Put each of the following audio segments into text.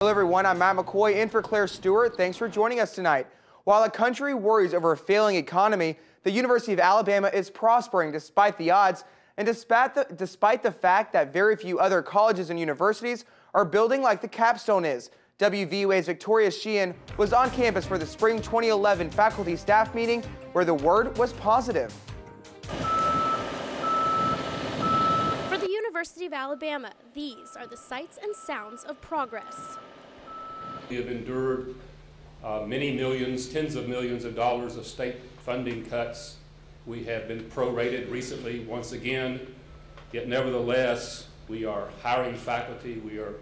Hello everyone, I'm Matt McCoy in for Claire Stewart. Thanks for joining us tonight. While the country worries over a failing economy, the University of Alabama is prospering despite the odds and despite the fact that very few other colleges and universities are building like the Capstone is. WVUA's Victoria Sheehan was on campus for the spring 2011 faculty staff meeting where the word was positive. For the University of Alabama, these are the sights and sounds of progress. We have endured many millions, tens of millions of dollars of state funding cuts. We have been prorated recently once again, yet nevertheless, we are hiring faculty, we are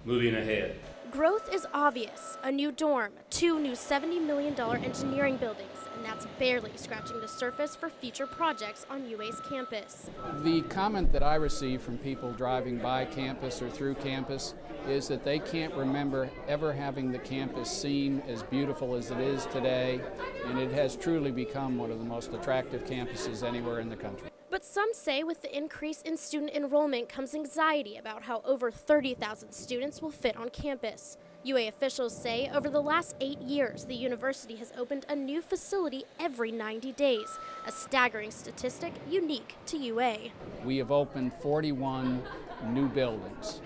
moving ahead. Growth is obvious. A new dorm, 2 new $70 million engineering buildings, and that's barely scratching the surface for future projects on UA's campus. The comment that I receive from people driving by campus or through campus is that they can't remember ever having the campus seem as beautiful as it is today, and it has truly become one of the most attractive campuses anywhere in the country. But some say with the increase in student enrollment comes anxiety about how over 30,000 students will fit on campus. UA officials say over the last 8 years, the university has opened a new facility every 90 days, a staggering statistic unique to UA. We have opened 41 new buildings.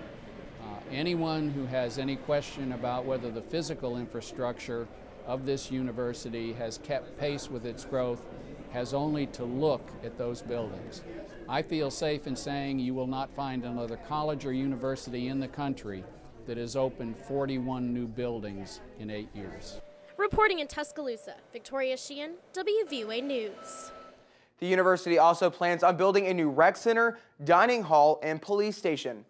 Anyone who has any question about whether the physical infrastructure of this university has kept pace with its growth has only to look at those buildings. I feel safe in saying you will not find another college or university in the country that has opened 41 new buildings in 8 years. Reporting in Tuscaloosa, Victoria Sheehan, WVUA News. The university also plans on building a new rec center, dining hall, and police station.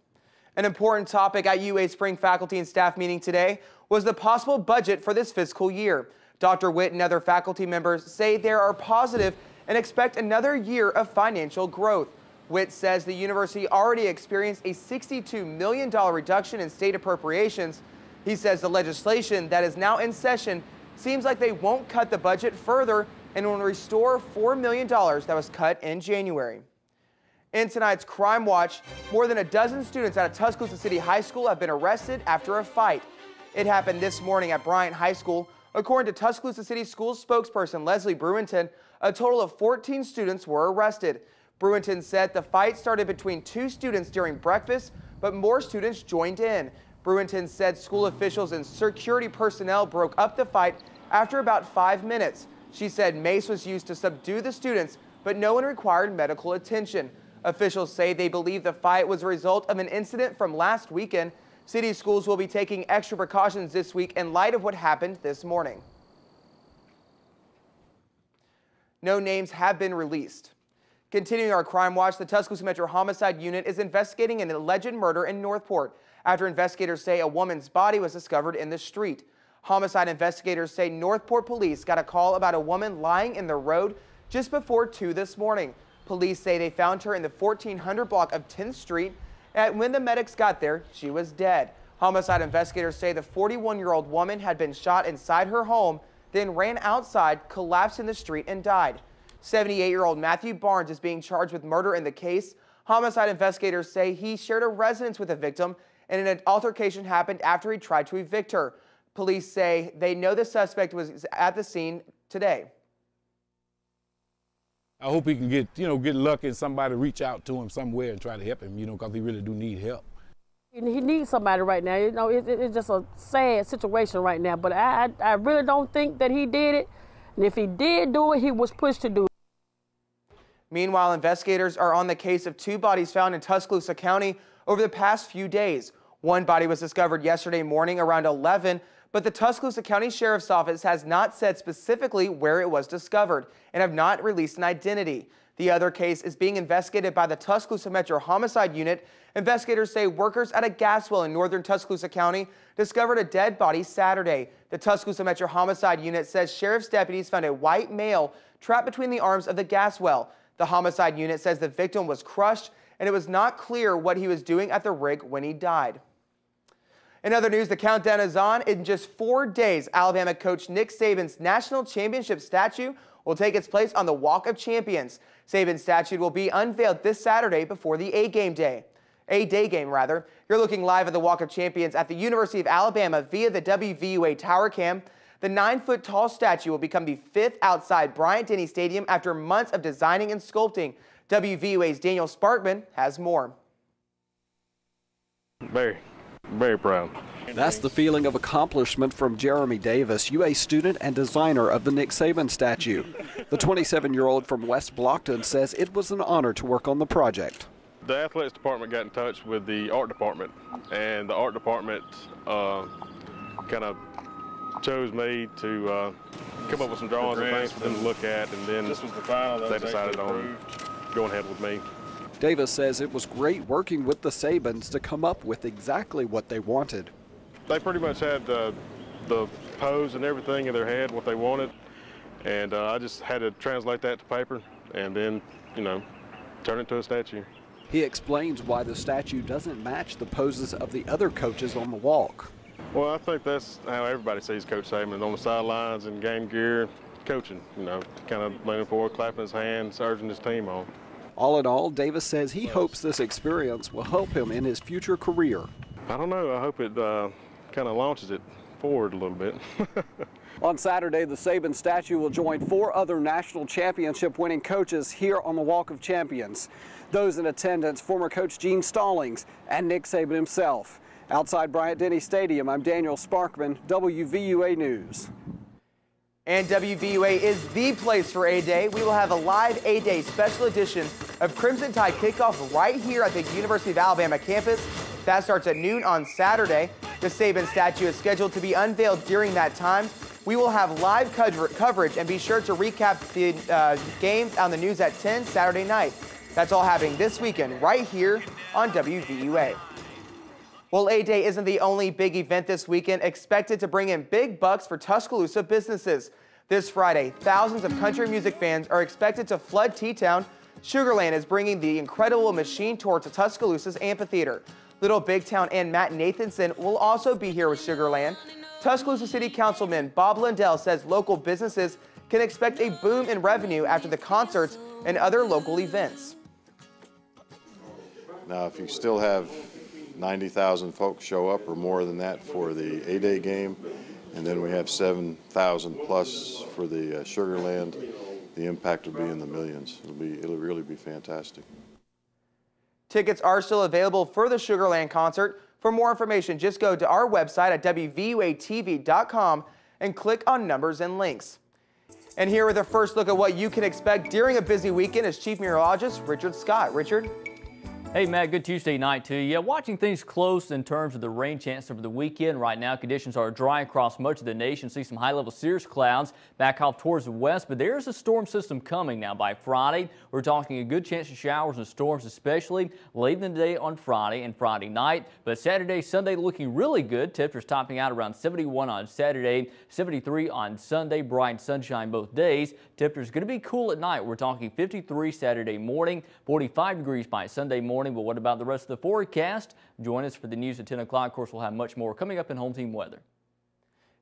An important topic at UA spring faculty and staff meeting today was the possible budget for this fiscal year. Dr. Witt and other faculty members say they are positive and expect another year of financial growth. Witt says the university already experienced a $62 million reduction in state appropriations. He says the legislation that is now in session seems like they won't cut the budget further and will restore $4 million that was cut in January. In tonight's Crime Watch, more than a dozen students at a Tuscaloosa City High School have been arrested after a fight. It happened this morning at Bryant High School. According to Tuscaloosa City Schools spokesperson Leslie Brewington, a total of 14 students were arrested. Brewington said the fight started between 2 students during breakfast, but more students joined in. Brewington said school officials and security personnel broke up the fight after about 5 minutes. She said mace was used to subdue the students, but no one required medical attention. Officials say they believe the fight was a result of an incident from last weekend. City schools will be taking extra precautions this week in light of what happened this morning. No names have been released. Continuing our crime watch, the Tuscaloosa Metro Homicide Unit is investigating an alleged murder in Northport after investigators say a woman's body was discovered in the street. Homicide investigators say Northport police got a call about a woman lying in the road just before 2 this morning. Police say they found her in the 1400 block of 10th Street, and when the medics got there, she was dead. Homicide investigators say the 41-year-old woman had been shot inside her home, then ran outside, collapsed in the street, and died. 78-year-old Matthew Barnes is being charged with murder in the case. Homicide investigators say he shared a residence with the victim, and an altercation happened after he tried to evict her. Police say they know the suspect was at the scene today. I hope he can get lucky and somebody reach out to him somewhere and try to help him, because he really do need help. He needs somebody right now. It's just a sad situation right now, but I really don't think that he did it. And if he did do it, he was pushed to do it. Meanwhile, investigators are on the case of 2 bodies found in Tuscaloosa County over the past few days. One body was discovered yesterday morning around 11, but the Tuscaloosa County Sheriff's Office has not said specifically where it was discovered and have not released an identity. The other case is being investigated by the Tuscaloosa Metro Homicide Unit. Investigators say workers at a gas well in northern Tuscaloosa County discovered a dead body Saturday. The Tuscaloosa Metro Homicide Unit says sheriff's deputies found a white male trapped between the arms of the gas well. The Homicide Unit says the victim was crushed and it was not clear what he was doing at the rig when he died. In other news, the countdown is on. In just 4 days, Alabama coach Nick Saban's national championship statue will take its place on the Walk of Champions. Saban's statue will be unveiled this Saturday before the A-Game Day. A-Day game rather. You're looking live at the Walk of Champions at the University of Alabama via the WVUA Tower Cam. The 9-foot-tall statue will become the 5th outside Bryant-Denny Stadium after months of designing and sculpting. WVUA's Daniel Sparkman has more. Very, very proud. That's the feeling of accomplishment from Jeremy Davis, UA student and designer of the Nick Saban statue. The 27-year-old from West Blockton says it was an honor to work on the project. The athletics department got in touch with the art department, and the art department kind of chose me to come up with some drawings and things for them to look at, and then this was the final they decided on going ahead with me. Davis says it was great working with the Sabans to come up with exactly what they wanted. They pretty much had the pose and everything in their head, what they wanted, and I just had to translate that to paper and then, you know, turn it into a statue. He explains why the statue doesn't match the poses of the other coaches on the walk. Well, I think that's how everybody sees Coach Saban, on the sidelines in game gear, coaching, you know, kind of leaning forward, clapping his hands, urging his team on. All in all, Davis says he hopes this experience will help him in his future career. I don't know. I hope it kind of launches it forward a little bit. On Saturday, the Saban statue will join 4 other national championship winning coaches here on the Walk of Champions. Those in attendance, former coach Gene Stallings and Nick Saban himself. Outside Bryant-Denny Stadium, I'm Daniel Sparkman, WVUA News. And WVUA is the place for A-Day. We will have a live A-Day special edition of Crimson Tide kickoff right here at the University of Alabama campus. That starts at noon on Saturday. The Saban statue is scheduled to be unveiled during that time. We will have live coverage, and be sure to recap the games on the news at 10 Saturday night. That's all happening this weekend right here on WVUA. Well, A-Day isn't the only big event this weekend expected to bring in big bucks for Tuscaloosa businesses. This Friday, thousands of country music fans are expected to flood T-Town. Sugarland is bringing the incredible machine tour to Tuscaloosa's amphitheater. Little Big Town and Matt Nathanson will also be here with Sugarland. Tuscaloosa City Councilman Bob Lindell says local businesses can expect a boom in revenue after the concerts and other local events. Now, if you still have 90,000 folks show up or more than that for the A-Day game, and then we have 7,000 plus for the Sugarland, the impact will be in the millions. It'll really be fantastic. Tickets are still available for the Sugarland concert. For more information, just go to our website at WVUA-TV.com and click on numbers and links. And here with a first look at what you can expect during a busy weekend is Chief Meteorologist Richard Scott. Richard? Hey, Matt, good Tuesday night to you. Watching things close in terms of the rain chance over the weekend. Right now, conditions are dry across much of the nation. See some high-level cirrus clouds back off towards the west, but there's a storm system coming now by Friday. We're talking a good chance of showers and storms, especially late in the day on Friday and Friday night. But Saturday, Sunday looking really good. Temperatures topping out around 71 on Saturday, 73 on Sunday. Bright sunshine both days. Temperatures going to be cool at night. We're talking 53 Saturday morning, 45 degrees by Sunday morning. But what about the rest of the forecast? Join us for the news at 10 o'clock. Of course, we'll have much more coming up in home team weather.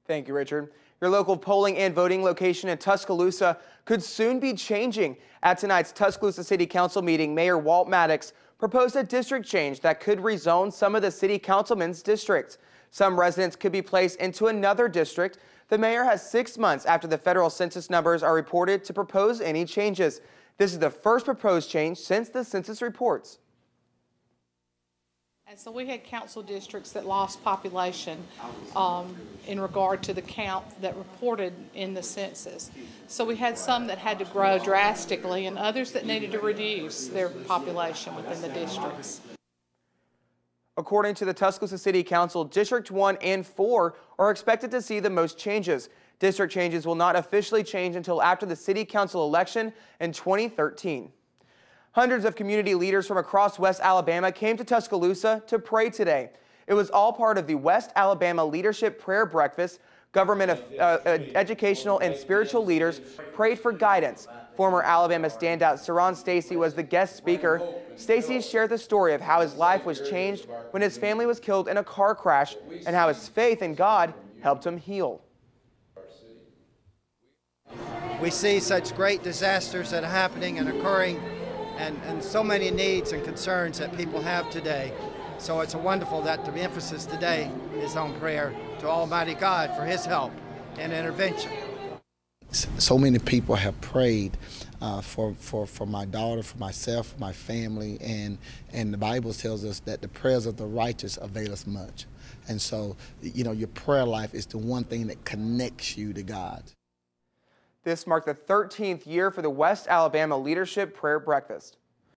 Thank you, Richard. Your local polling and voting location in Tuscaloosa could soon be changing. At tonight's Tuscaloosa City Council meeting, Mayor Walt Maddox proposed a district change that could rezone some of the city councilmen's districts. Some residents could be placed into another district. The mayor has 6 months after the federal census numbers are reported to propose any changes. This is the first proposed change since the census reports. And so we had council districts that lost population in regard to the count that reported in the census. So we had some that had to grow drastically and others that needed to reduce their population within the districts. According to the Tuscaloosa City Council, District 1 and 4 are expected to see the most changes. District changes will not officially change until after the City Council election in 2013. Hundreds of community leaders from across West Alabama came to Tuscaloosa to pray today. It was all part of the West Alabama Leadership Prayer Breakfast. Government, educational, and spiritual leaders prayed for guidance. Former Alabama standout Saran Stacy was the guest speaker. Stacy shared the story of how his life was changed when his family was killed in a car crash and how his faith in God helped him heal. We see such great disasters that are happening and occurring and so many needs and concerns that people have today. So it's wonderful that the emphasis today is on prayer to Almighty God for His help and intervention. So many people have prayed for my daughter, for myself, for my family, and the Bible tells us that the prayers of the righteous avail us much. And so, you know, your prayer life is the one thing that connects you to God. This marked the 13th year for the West Alabama Leadership Prayer Breakfast.